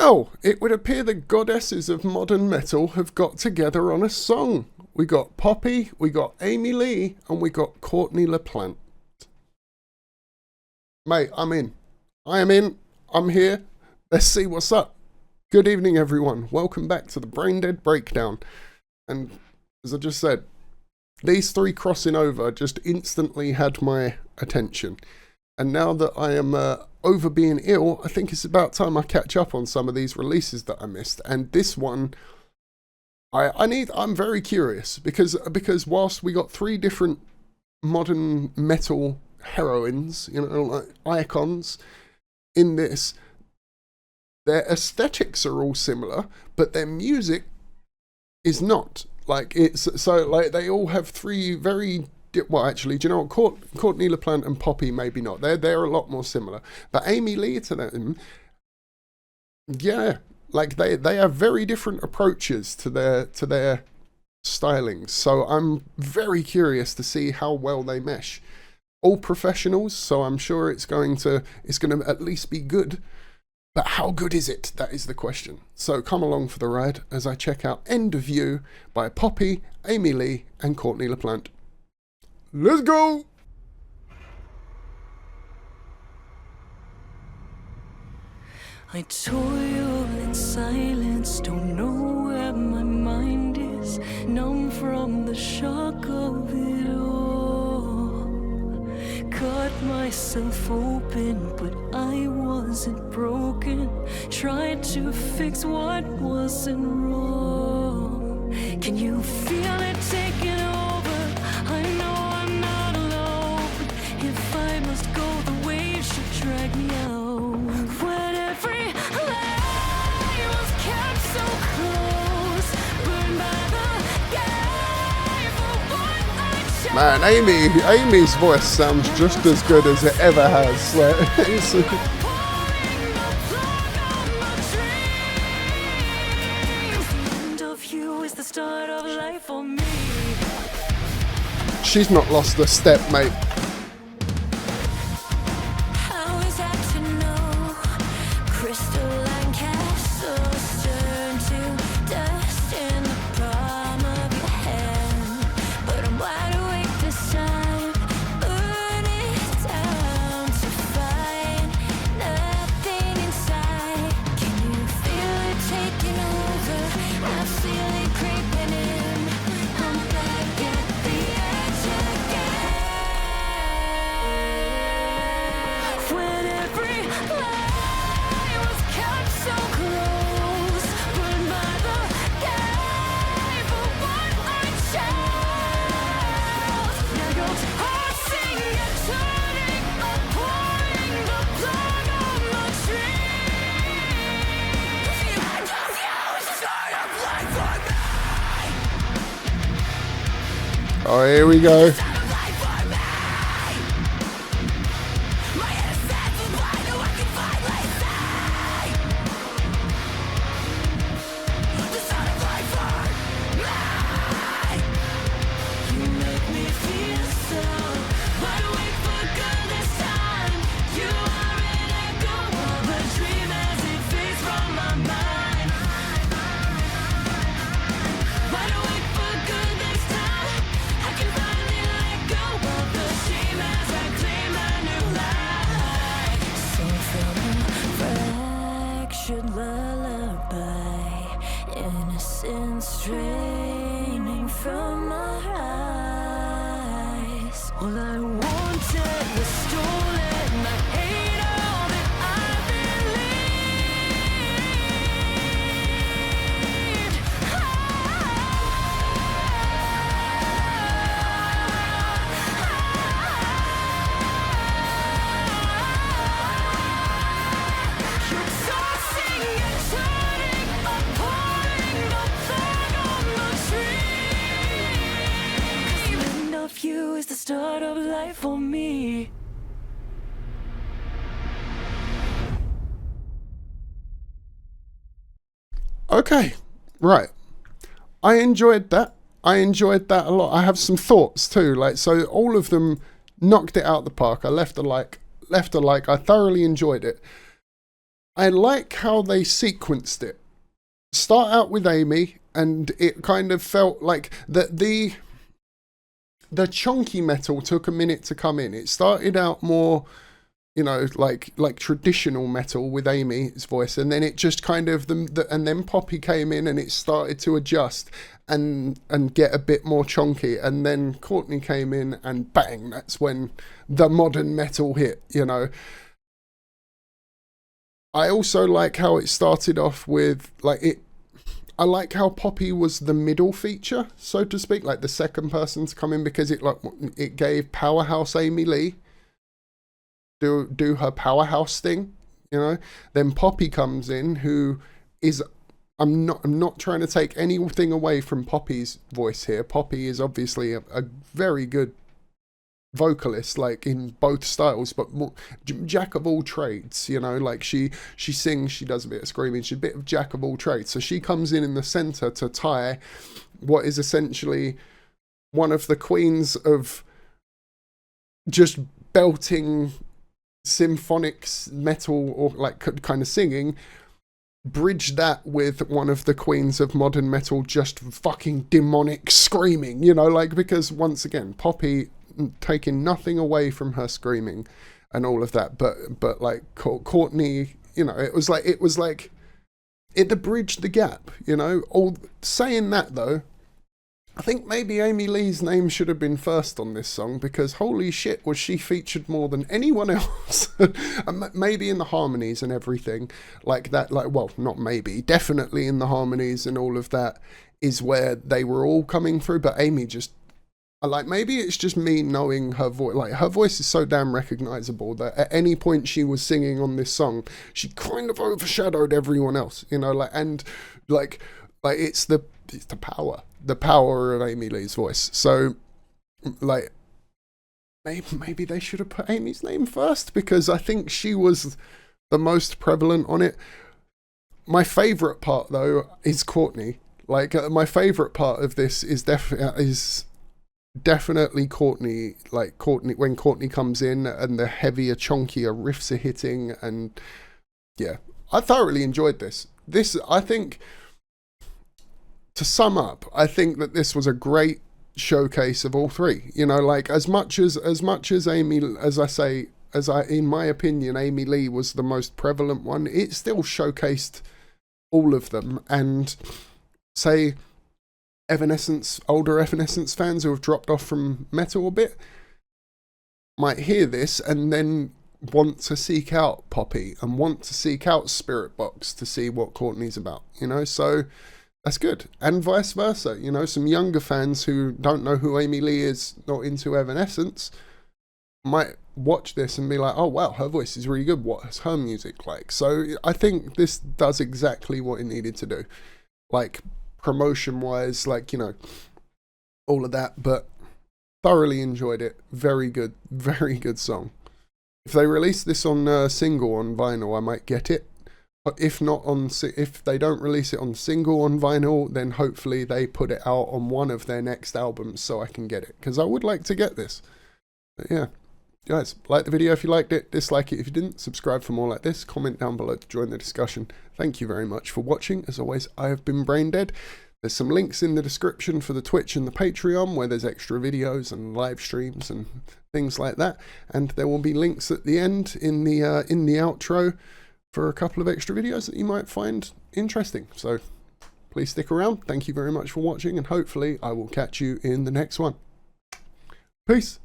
Well, it would appear the goddesses of modern metal have got together on a song. We got Poppy, we got Amy Lee, and we got Courtney LaPlante. Mate, I'm in. I am in. I'm here. Let's see what's up. Good evening, everyone. Welcome back to the Brain Dead Breakdown. And as I just said, these three crossing over just instantly had my attention. And now that I am over being ill, I think it's about time I catch up on some of these releases that I missed. And this one, I'm very curious because whilst we got three different modern metal heroines, like icons in this, their aesthetics are all similar, but their music is not. Like, it's so, like, they all have three very well, actually, do you know what? Courtney LaPlante and Poppy, maybe not. They're a lot more similar. But Amy Lee to them, yeah, like they have very different approaches to their stylings. So I'm very curious to see how well they mesh. All professionals, so I'm sure it's going to at least be good. But how good is it? That is the question. So come along for the ride as I check out End of You by Poppy, Amy Lee, and Courtney LaPlante. Let's go! I toil in silence, don't know where my mind is, numb from the shock of it all. Cut myself open, but I wasn't broken, tried to fix what wasn't wrong. Can you feel it taking over? I know I'm not alone. If I must go, the waves should drag me out. When every lie was kept so close, burned by the gate for what I chose. Man, Amy's voice sounds just as good as it ever has. Like, it's she's not lost a step, mate. How is that to know? Crystalline castles turn to dust in the palm of your hand. But I'm wide awake this time, burning down to find nothing inside. Can you feel it taking over? I feel it creeping in. I'm back at the edge again. When every lie was kept so close, burned by the gate for what I chose. Now your tossing and turning, pouring the blood on the trees. And of you is the start of life for me. Oh, here we go. Start of life for me. My innocence is blind, no one can finally see. The start of life for me. You make me feel so wide awake for good this time. You are an echo of a dream as it fades from my mind. Wide awake for good this time. I can finally let go of the shame as I claim a new life. Sing from a fractured lullaby, innocence draining from my eyes. All I wanted was stolen. I hate all that I believed. You're tossing and turning, pouring the blood on the trees. The end of you is the start of life for me. Okay, right. I enjoyed that. I enjoyed that a lot. I have some thoughts too. Like, so all of them knocked it out the park. I left a like. I thoroughly enjoyed it. I like how they sequenced it. Start out with Amy, and it kind of felt like that the chunky metal took a minute to come in. It started out more, you know, like traditional metal with Amy's voice, and then it just kind of and then Poppy came in and it started to adjust and get a bit more chunky, and then Courtney came in and bang, that's when the modern metal hit, you know. I also like how it started off with I like how Poppy was the middle feature, so to speak, like the second person to come in, because it gave Powerhouse Amy Lee do her powerhouse thing, you know. Then Poppy comes in, who is I'm not trying to take anything away from Poppy's voice here. Poppy is obviously a very good vocalist, like in both styles, but more, jack of all trades, you know. Like she sings, she does a bit of screaming, she's a bit of jack of all trades. So she comes in the center to tie what is essentially one of the queens of just belting symphonic metal, or like kind of singing, bridge that with one of the queens of modern metal just fucking demonic screaming, you know, like, because once again, Poppy taking nothing away from her screaming and all of that, but like Courtney, you know, it was like it bridged the gap, you know. All saying that though, I think maybe Amy Lee's name should have been first on this song, because holy shit was she featured more than anyone else. Maybe in the harmonies and everything like that, like, well, not maybe, definitely in the harmonies and all of that is where they were all coming through, but Amy just, like, maybe it's just me knowing her voice. Like, her voice is so damn recognizable that at any point she was singing on this song, she kind of overshadowed everyone else, you know. Like, and like it's the power of Amy Lee's voice. So, like, maybe they should have put Amy's name first, because I think she was the most prevalent on it. My favorite part though is Courtney. Like, my favorite part of this is definitely Courtney, like Courtney, when Courtney comes in and the heavier, chunkier riffs are hitting, and yeah, I thoroughly enjoyed this. I think, to sum up, I think that this was a great showcase of all three, you know. Like, as much as Amy, in my opinion, Amy Lee was the most prevalent one, it still showcased all of them. And say older Evanescence fans who have dropped off from metal a bit might hear this and then want to seek out Poppy and want to seek out Spirit Box to see what Courtney's about, you know. So that's good, and vice versa, you know. Some younger fans who don't know who Amy Lee is, not into Evanescence, might watch this and be like, oh wow, her voice is really good, what is her music like? So I think this does exactly what it needed to do, like promotion wise, like, you know, all of that. But thoroughly enjoyed it. Very good song. If they release this on single on vinyl, I might get it. But if not if they don't release it on single on vinyl, then hopefully they put it out on one of their next albums so I can get it, because I would like to get this. But yeah, guys, like the video if you liked it, dislike it if you didn't, subscribe for more like this, comment down below to join the discussion. Thank you very much for watching. As always, I have been Braindead. There's some links in the description for the Twitch and the Patreon, where there's extra videos and live streams and things like that. And there will be links at the end in the outro for a couple of extra videos that you might find interesting. So please stick around. Thank you very much for watching, and hopefully I will catch you in the next one. Peace.